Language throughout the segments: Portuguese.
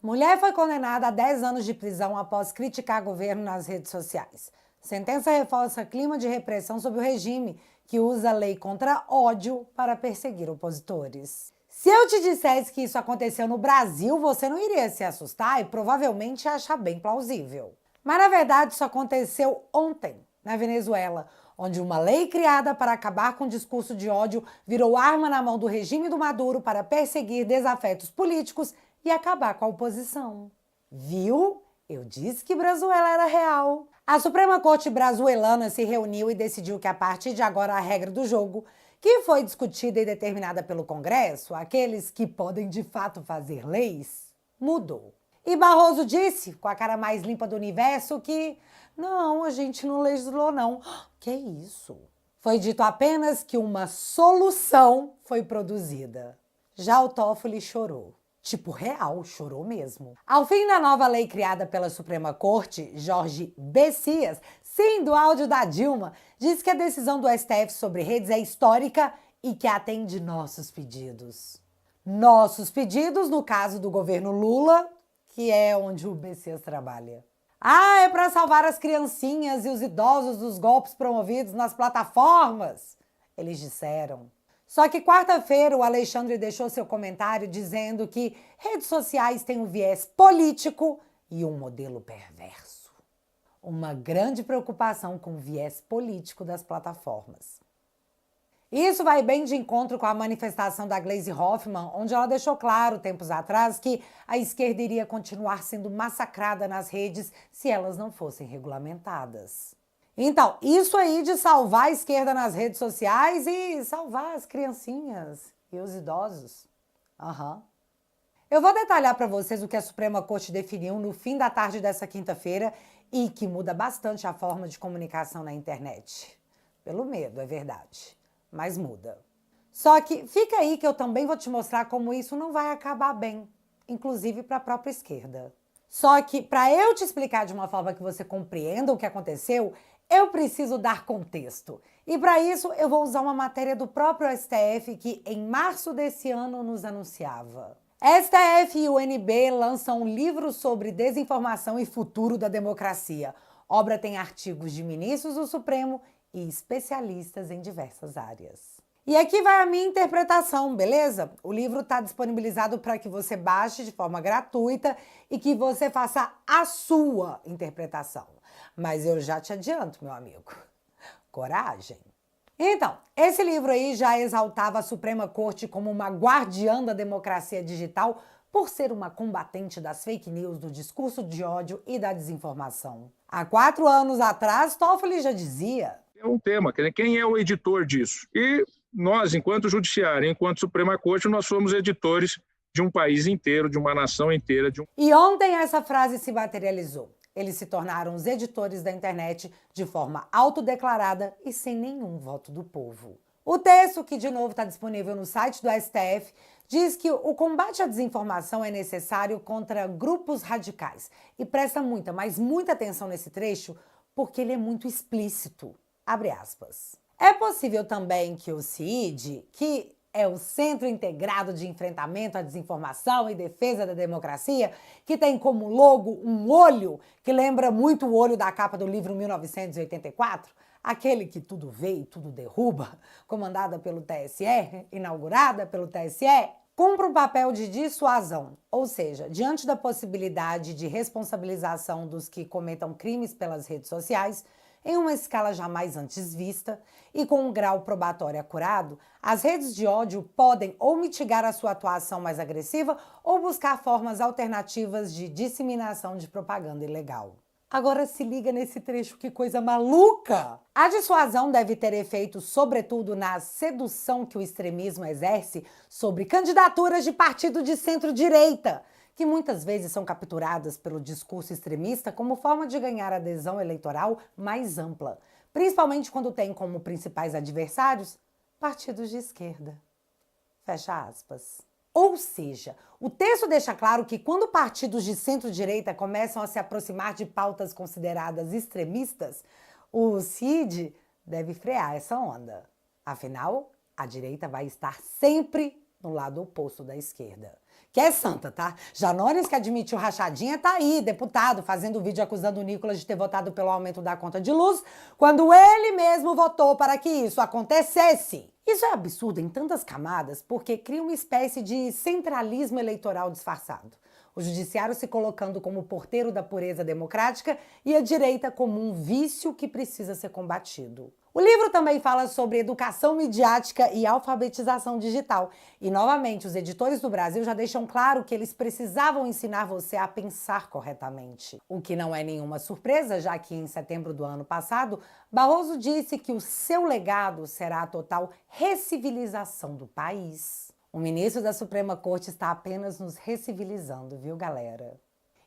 Mulher foi condenada a 10 anos de prisão após criticar governo nas redes sociais. Sentença reforça clima de repressão sobre o regime, que usa a lei contra ódio para perseguir opositores. Se eu te dissesse que isso aconteceu no Brasil, você não iria se assustar e provavelmente achar bem plausível. Mas na verdade isso aconteceu ontem, na Venezuela, onde uma lei criada para acabar com o discurso de ódio virou arma na mão do regime do Maduro para perseguir desafetos políticos e acabar com a oposição. Viu? Eu disse que Brazuela era real. A Suprema Corte brazuelana se reuniu e decidiu que a partir de agora a regra do jogo, que foi discutida e determinada pelo Congresso, aqueles que podem de fato fazer leis, mudou. E Barroso disse, com a cara mais limpa do universo, que não, a gente não legislou não. Que isso? Foi dito apenas que uma solução foi produzida. Já o Toffoli chorou. Tipo, real, chorou mesmo. Ao fim da nova lei criada pela Suprema Corte, Jorge Bessias, sim, do áudio da Dilma, disse que a decisão do STF sobre redes é histórica e que atende nossos pedidos. Nossos pedidos, no caso do governo Lula, que é onde o Bessias trabalha. Ah, é para salvar as criancinhas e os idosos dos golpes promovidos nas plataformas, eles disseram. Só que quarta-feira o Alexandre deixou seu comentário dizendo que redes sociais têm um viés político e um modelo perverso. Uma grande preocupação com o viés político das plataformas. Isso vai bem de encontro com a manifestação da Gleisi Hoffmann, onde ela deixou claro, tempos atrás, que a esquerda iria continuar sendo massacrada nas redes se elas não fossem regulamentadas. Então, isso aí de salvar a esquerda nas redes sociais e salvar as criancinhas e os idosos. Eu vou detalhar para vocês o que a Suprema Corte definiu no fim da tarde dessa quinta-feira e que muda bastante a forma de comunicação na internet. Pelo medo, é verdade, mas muda. Só que fica aí que eu também vou te mostrar como isso não vai acabar bem, inclusive para a própria esquerda. Só que para eu te explicar de uma forma que você compreenda o que aconteceu, eu preciso dar contexto. E para isso eu vou usar uma matéria do próprio STF que em março desse ano nos anunciava. STF e UNB lançam um livro sobre desinformação e futuro da democracia. Obra tem artigos de ministros do Supremo e especialistas em diversas áreas. E aqui vai a minha interpretação, beleza? O livro está disponibilizado para que você baixe de forma gratuita e que você faça a sua interpretação. Mas eu já te adianto, meu amigo, coragem. Então, esse livro aí já exaltava a Suprema Corte como uma guardiã da democracia digital por ser uma combatente das fake news, do discurso de ódio e da desinformação. Há 4 anos atrás, Toffoli já dizia... É um tema, quem é o editor disso? E nós, enquanto judiciário, enquanto Suprema Corte, nós somos editores de um país inteiro, de uma nação inteira. E ontem essa frase se materializou. Eles se tornaram os editores da internet de forma autodeclarada e sem nenhum voto do povo. O texto, que de novo está disponível no site do STF, diz que o combate à desinformação é necessário contra grupos radicais. E presta muita, mas muita atenção nesse trecho, porque ele é muito explícito. Abre aspas. É possível também que o CID, que é o Centro Integrado de Enfrentamento à Desinformação e Defesa da Democracia, que tem como logo um olho, que lembra muito o olho da capa do livro 1984, aquele que tudo vê e tudo derruba, comandada pelo TSE, inaugurada pelo TSE, cumpre um papel de dissuasão, ou seja, diante da possibilidade de responsabilização dos que cometam crimes pelas redes sociais, em uma escala jamais antes vista e com um grau probatório acurado, as redes de ódio podem ou mitigar a sua atuação mais agressiva ou buscar formas alternativas de disseminação de propaganda ilegal. Agora se liga nesse trecho, que coisa maluca! A dissuasão deve ter efeito, sobretudo, na sedução que o extremismo exerce sobre candidaturas de partido de centro-direita, que muitas vezes são capturadas pelo discurso extremista como forma de ganhar adesão eleitoral mais ampla, principalmente quando tem como principais adversários partidos de esquerda. Fecha aspas. Ou seja, o texto deixa claro que quando partidos de centro-direita começam a se aproximar de pautas consideradas extremistas, o CID deve frear essa onda. Afinal, a direita vai estar sempre no lado oposto da esquerda, que é santa, tá? Janones, que admitiu rachadinha, tá aí, deputado, fazendo vídeo acusando o Nicolas de ter votado pelo aumento da conta de luz, quando ele mesmo votou para que isso acontecesse. Isso é absurdo em tantas camadas, porque cria uma espécie de centralismo eleitoral disfarçado. O judiciário se colocando como porteiro da pureza democrática e a direita como um vício que precisa ser combatido. O livro também fala sobre educação midiática e alfabetização digital. E, novamente, os editores do Brasil já deixam claro que eles precisavam ensinar você a pensar corretamente. O que não é nenhuma surpresa, já que em setembro do ano passado, Barroso disse que o seu legado será a total recivilização do país. O ministro da Suprema Corte está apenas nos recivilizando, viu, galera?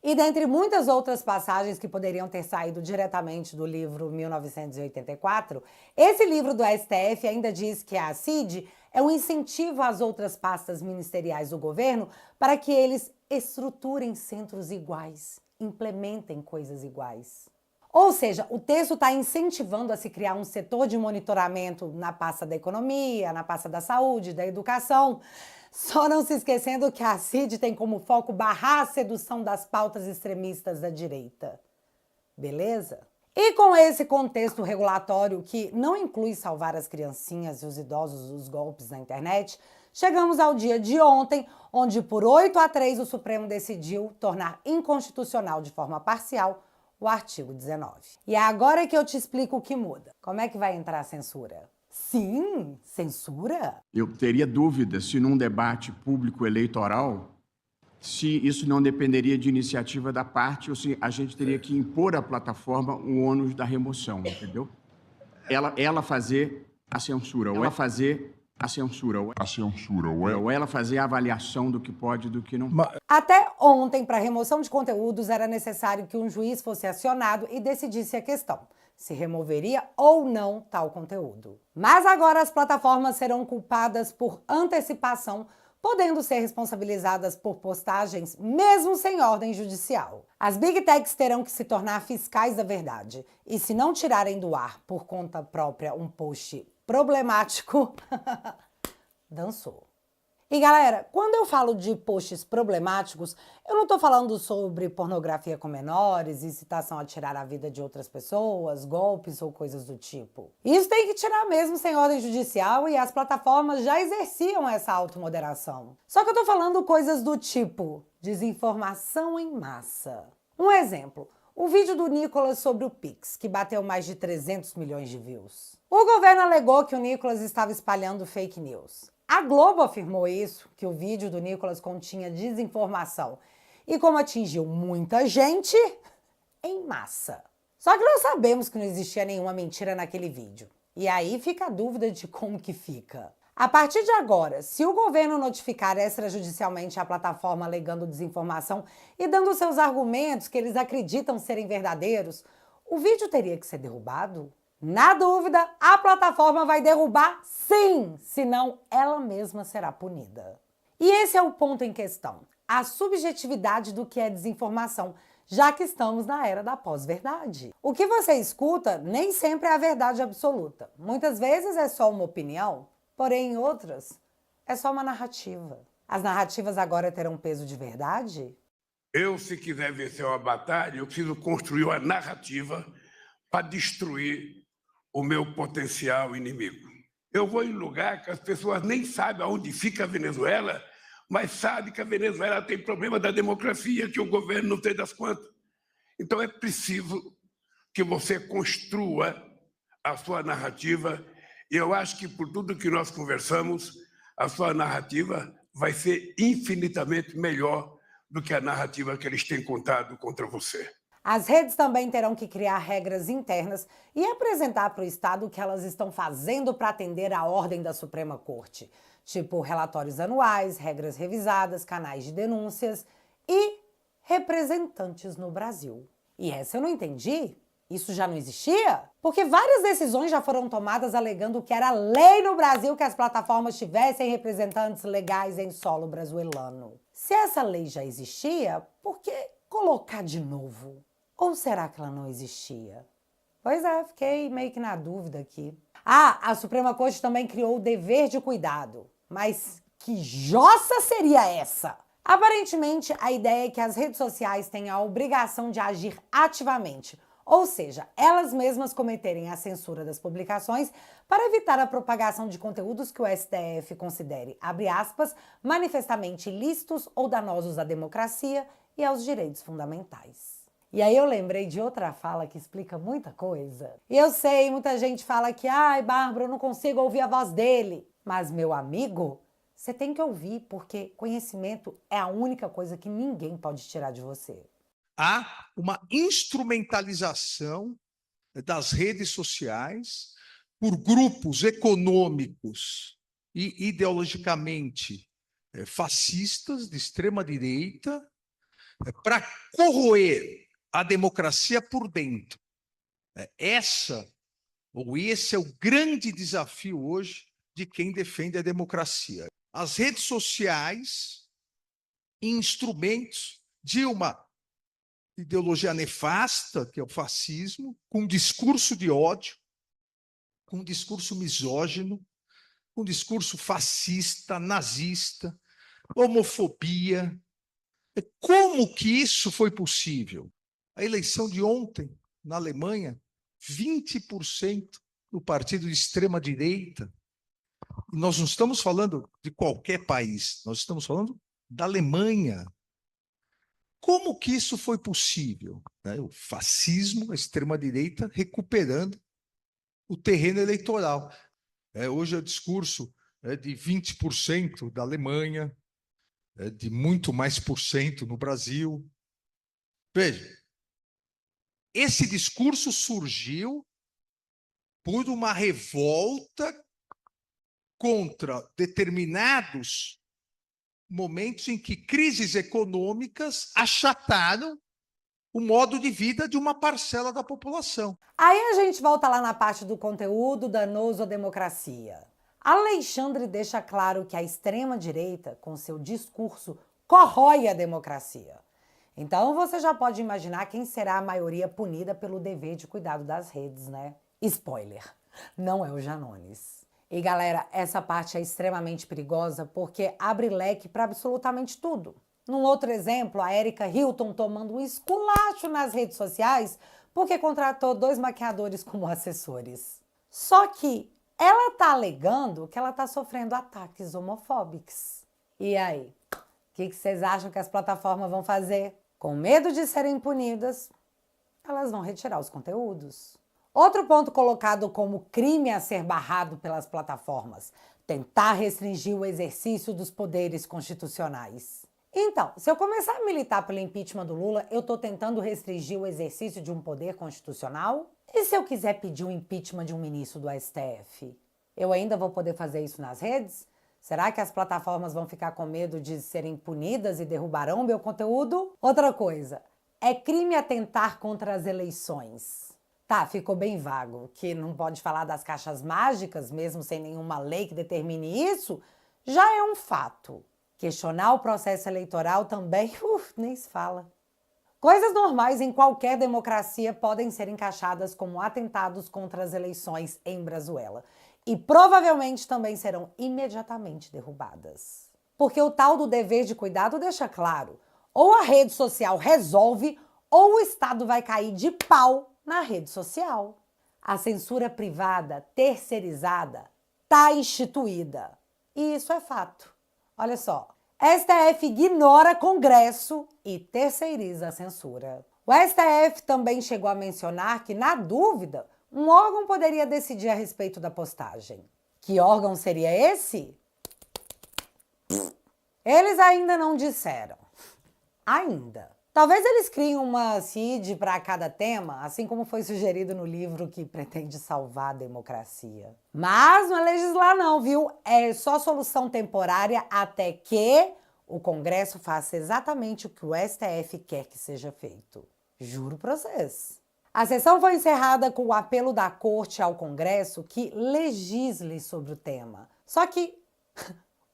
E dentre muitas outras passagens que poderiam ter saído diretamente do livro 1984, esse livro do STF ainda diz que a CID é um incentivo às outras pastas ministeriais do governo para que eles estruturem centros iguais, implementem coisas iguais. Ou seja, o texto está incentivando a se criar um setor de monitoramento na pasta da economia, na pasta da saúde, da educação, só não se esquecendo que a CID tem como foco barrar a sedução das pautas extremistas da direita. Beleza? E com esse contexto regulatório que não inclui salvar as criancinhas e os idosos dos golpes na internet, chegamos ao dia de ontem, onde por 8-3 o Supremo decidiu tornar inconstitucional de forma parcial o artigo 19. E é agora que eu te explico o que muda. Como é que vai entrar a censura? Sim, censura? Eu teria dúvida se num debate público eleitoral, se isso não dependeria de iniciativa da parte ou se a gente teria que impor à plataforma o ônus da remoção, entendeu? Ela fazer a censura, ou ela fazer a censura, ou ela fazer a avaliação do que pode e do que não pode. Até ontem, para remoção de conteúdos, era necessário que um juiz fosse acionado e decidisse a questão, se removeria ou não tal conteúdo. Mas agora as plataformas serão culpadas por antecipação, podendo ser responsabilizadas por postagens mesmo sem ordem judicial. As Big Techs terão que se tornar fiscais da verdade, e se não tirarem do ar por conta própria um post problemático, dançou. E galera, quando eu falo de posts problemáticos, eu não tô falando sobre pornografia com menores, incitação a tirar a vida de outras pessoas, golpes ou coisas do tipo. Isso tem que tirar mesmo sem ordem judicial e as plataformas já exerciam essa automoderação. Só que eu tô falando coisas do tipo desinformação em massa. Um exemplo, o vídeo do Nicolas sobre o Pix, que bateu mais de 300 milhões de views. O governo alegou que o Nicolas estava espalhando fake news. A Globo afirmou isso, que o vídeo do Nicolas continha desinformação. E como atingiu muita gente, em massa. Só que nós sabemos que não existia nenhuma mentira naquele vídeo. E aí fica a dúvida de como que fica. A partir de agora, se o governo notificar extrajudicialmente a plataforma alegando desinformação e dando seus argumentos que eles acreditam serem verdadeiros, o vídeo teria que ser derrubado? Na dúvida, a plataforma vai derrubar sim, senão ela mesma será punida. E esse é o ponto em questão, a subjetividade do que é desinformação, já que estamos na era da pós-verdade. O que você escuta nem sempre é a verdade absoluta. Muitas vezes é só uma opinião, porém em outras é só uma narrativa. As narrativas agora terão peso de verdade? Eu, se quiser vencer uma batalha, eu preciso construir uma narrativa para destruir o meu potencial inimigo. Eu vou em lugar que as pessoas nem sabem aonde fica a Venezuela, mas sabem que a Venezuela tem problema da democracia, que o governo não tem das quantas. Então é preciso que você construa a sua narrativa, e eu acho que por tudo que nós conversamos, a sua narrativa vai ser infinitamente melhor do que a narrativa que eles têm contado contra você. As redes também terão que criar regras internas e apresentar para o Estado o que elas estão fazendo para atender à ordem da Suprema Corte, tipo relatórios anuais, regras revisadas, canais de denúncias e representantes no Brasil. E essa eu não entendi. Isso já não existia? Porque várias decisões já foram tomadas alegando que era lei no Brasil que as plataformas tivessem representantes legais em solo brasileiro. Se essa lei já existia, por que colocar de novo? Ou será que ela não existia? Pois é, fiquei meio que na dúvida aqui. Ah, a Suprema Corte também criou o dever de cuidado. Mas que jossa seria essa? Aparentemente, a ideia é que as redes sociais têm a obrigação de agir ativamente, ou seja, elas mesmas cometerem a censura das publicações para evitar a propagação de conteúdos que o STF considere, abre aspas, manifestamente ilícitos ou danosos à democracia e aos direitos fundamentais. E aí eu lembrei de outra fala que explica muita coisa. E eu sei, muita gente fala que, ai, Bárbara, eu não consigo ouvir a voz dele. Mas, meu amigo, você tem que ouvir, porque conhecimento é a única coisa que ninguém pode tirar de você. Há uma instrumentalização das redes sociais por grupos econômicos e ideologicamente fascistas, de extrema-direita, para corroer a democracia por dentro. Esse é o grande desafio hoje de quem defende a democracia. As redes sociais, instrumentos de uma ideologia nefasta, que é o fascismo, com um discurso de ódio, com um discurso misógino, com um discurso fascista, nazista, homofobia. Como que isso foi possível? A eleição de ontem, na Alemanha, 20% do partido de extrema-direita. Nós não estamos falando de qualquer país, nós estamos falando da Alemanha. Como que isso foi possível? O fascismo, a extrema-direita, recuperando o terreno eleitoral. Hoje é o discurso de 20% da Alemanha, de muito mais por cento no Brasil. Veja, esse discurso surgiu por uma revolta contra determinados momentos em que crises econômicas achataram o modo de vida de uma parcela da população. Aí a gente volta lá na parte do conteúdo danoso à democracia. Alexandre deixa claro que a extrema-direita, com seu discurso, corrói a democracia. Então você já pode imaginar quem será a maioria punida pelo dever de cuidado das redes, né? Spoiler, não é o Janones. E galera, essa parte é extremamente perigosa porque abre leque para absolutamente tudo. Num outro exemplo, a Erika Hilton tomando um esculacho nas redes sociais porque contratou 2 maquiadores como assessores. Só que ela tá alegando que ela tá sofrendo ataques homofóbicos. E aí? O que vocês acham que as plataformas vão fazer? Com medo de serem punidas, elas vão retirar os conteúdos. Outro ponto colocado como crime a ser barrado pelas plataformas: tentar restringir o exercício dos poderes constitucionais. Então, se eu começar a militar pelo impeachment do Lula, eu estou tentando restringir o exercício de um poder constitucional? E se eu quiser pedir o impeachment de um ministro do STF? Eu ainda vou poder fazer isso nas redes? Será que as plataformas vão ficar com medo de serem punidas e derrubarão meu conteúdo? Outra coisa, é crime atentar contra as eleições. Tá, ficou bem vago, que não pode falar das caixas mágicas, mesmo sem nenhuma lei que determine isso, já é um fato. Questionar o processo eleitoral também, nem se fala. Coisas normais em qualquer democracia podem ser encaixadas como atentados contra as eleições em Brazuela. E provavelmente também serão imediatamente derrubadas. Porque o tal do dever de cuidado deixa claro, ou a rede social resolve, ou o Estado vai cair de pau na rede social. A censura privada, terceirizada, está instituída. E isso é fato. Olha só, STF ignora Congresso e terceiriza a censura. O STF também chegou a mencionar que, na dúvida, um órgão poderia decidir a respeito da postagem. Que órgão seria esse? Eles ainda não disseram. Ainda. Talvez eles criem uma CID para cada tema, assim como foi sugerido no livro que pretende salvar a democracia. Mas não é legislar não, viu? É só solução temporária até que o Congresso faça exatamente o que o STF quer que seja feito. Juro pra vocês. A sessão foi encerrada com o apelo da Corte ao Congresso que legisle sobre o tema. Só que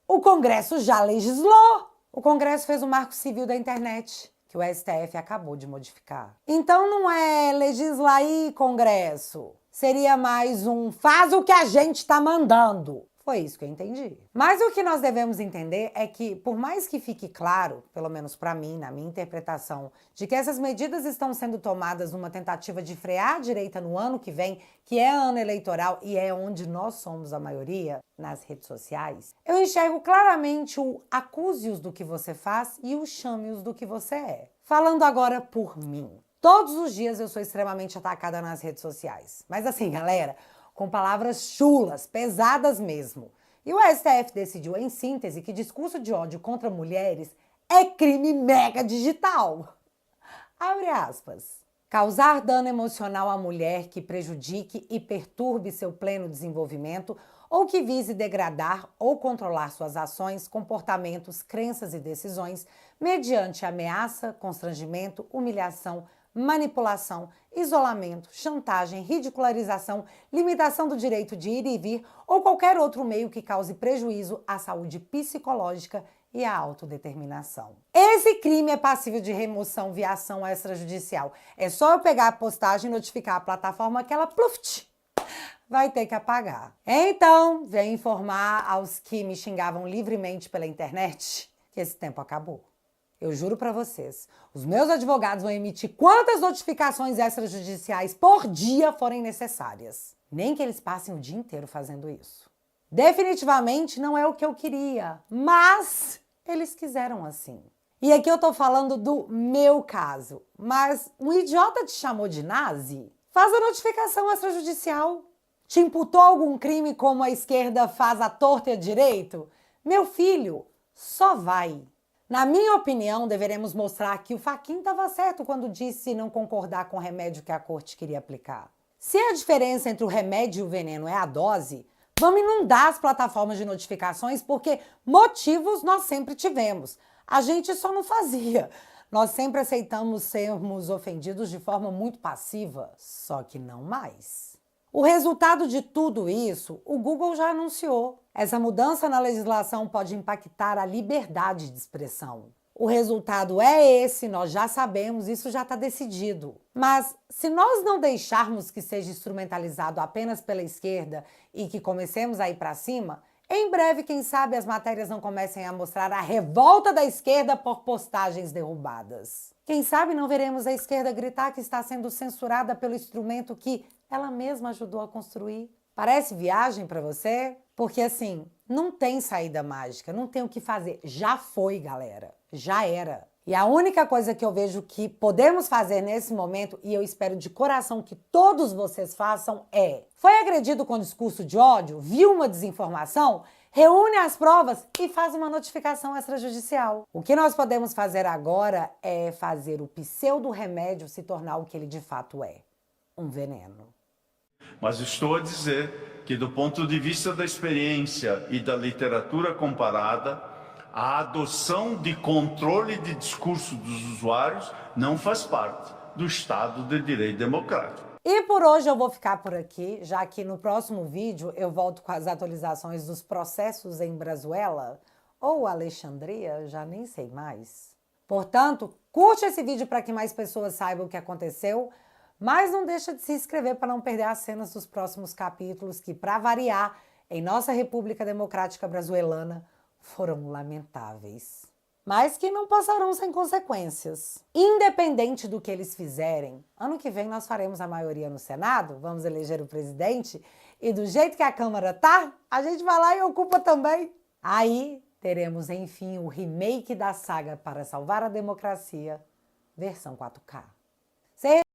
o Congresso já legislou. O Congresso fez o Marco Civil da Internet, que o STF acabou de modificar. Então não é legislar aí, Congresso. Seria mais um faz o que a gente está mandando. Foi isso que eu entendi. Mas o que nós devemos entender é que, por mais que fique claro, pelo menos para mim, na minha interpretação, de que essas medidas estão sendo tomadas numa tentativa de frear a direita no ano que vem, que é ano eleitoral e é onde nós somos a maioria, nas redes sociais, eu enxergo claramente o acuse-os do que você faz e o chame-os do que você é. Falando agora por mim. Todos os dias eu sou extremamente atacada nas redes sociais. Mas assim, galera, com palavras chulas, pesadas mesmo. E o STF decidiu, em síntese, que discurso de ódio contra mulheres é crime mega digital. Abre aspas. Causar dano emocional à mulher que prejudique e perturbe seu pleno desenvolvimento ou que vise degradar ou controlar suas ações, comportamentos, crenças e decisões mediante ameaça, constrangimento, humilhação, manipulação, isolamento, chantagem, ridicularização, limitação do direito de ir e vir ou qualquer outro meio que cause prejuízo à saúde psicológica e à autodeterminação. Esse crime é passível de remoção via ação extrajudicial. É só eu pegar a postagem e notificar a plataforma que ela pluft, vai ter que apagar. Então, venho informar aos que me xingavam livremente pela internet que esse tempo acabou. Eu juro pra vocês, os meus advogados vão emitir quantas notificações extrajudiciais por dia forem necessárias. Nem que eles passem o dia inteiro fazendo isso. Definitivamente não é o que eu queria, mas eles quiseram assim. E aqui eu tô falando do meu caso, mas um idiota te chamou de nazi? Faz a notificação extrajudicial. Te imputou algum crime como a esquerda faz a torta e a direito? Meu filho, só vai. Na minha opinião, deveremos mostrar que o Fachin estava certo quando disse não concordar com o remédio que a corte queria aplicar. Se a diferença entre o remédio e o veneno é a dose, vamos inundar as plataformas de notificações porque motivos nós sempre tivemos. A gente só não fazia. Nós sempre aceitamos sermos ofendidos de forma muito passiva, só que não mais. O resultado de tudo isso, o Google já anunciou. Essa mudança na legislação pode impactar a liberdade de expressão. O resultado é esse, nós já sabemos, isso já está decidido. Mas se nós não deixarmos que seja instrumentalizado apenas pela esquerda e que comecemos a ir para cima, em breve, quem sabe, as matérias não comecem a mostrar a revolta da esquerda por postagens derrubadas. Quem sabe não veremos a esquerda gritar que está sendo censurada pelo instrumento que ela mesma ajudou a construir. Parece viagem para você? Porque assim, não tem saída mágica, não tem o que fazer. Já foi, galera. Já era. E a única coisa que eu vejo que podemos fazer nesse momento, e eu espero de coração que todos vocês façam, foi agredido com discurso de ódio, viu uma desinformação, reúne as provas e faz uma notificação extrajudicial. O que nós podemos fazer agora é fazer o pseudo-remédio se tornar o que ele de fato é, um veneno. Mas estou a dizer que, do ponto de vista da experiência e da literatura comparada, a adoção de controle de discurso dos usuários não faz parte do Estado de Direito Democrático. E por hoje eu vou ficar por aqui, já que no próximo vídeo eu volto com as atualizações dos processos em Brazuela ou Alexandria, já nem sei mais. Portanto, curte esse vídeo para que mais pessoas saibam o que aconteceu, mas não deixa de se inscrever para não perder as cenas dos próximos capítulos que, para variar, em nossa República Democrática Brazuelana, foram lamentáveis. Mas que não passarão sem consequências. Independente do que eles fizerem, ano que vem nós faremos a maioria no Senado, vamos eleger o presidente, e do jeito que a Câmara tá, a gente vai lá e ocupa também. Aí teremos, enfim, o remake da saga Para Salvar a Democracia, versão 4K.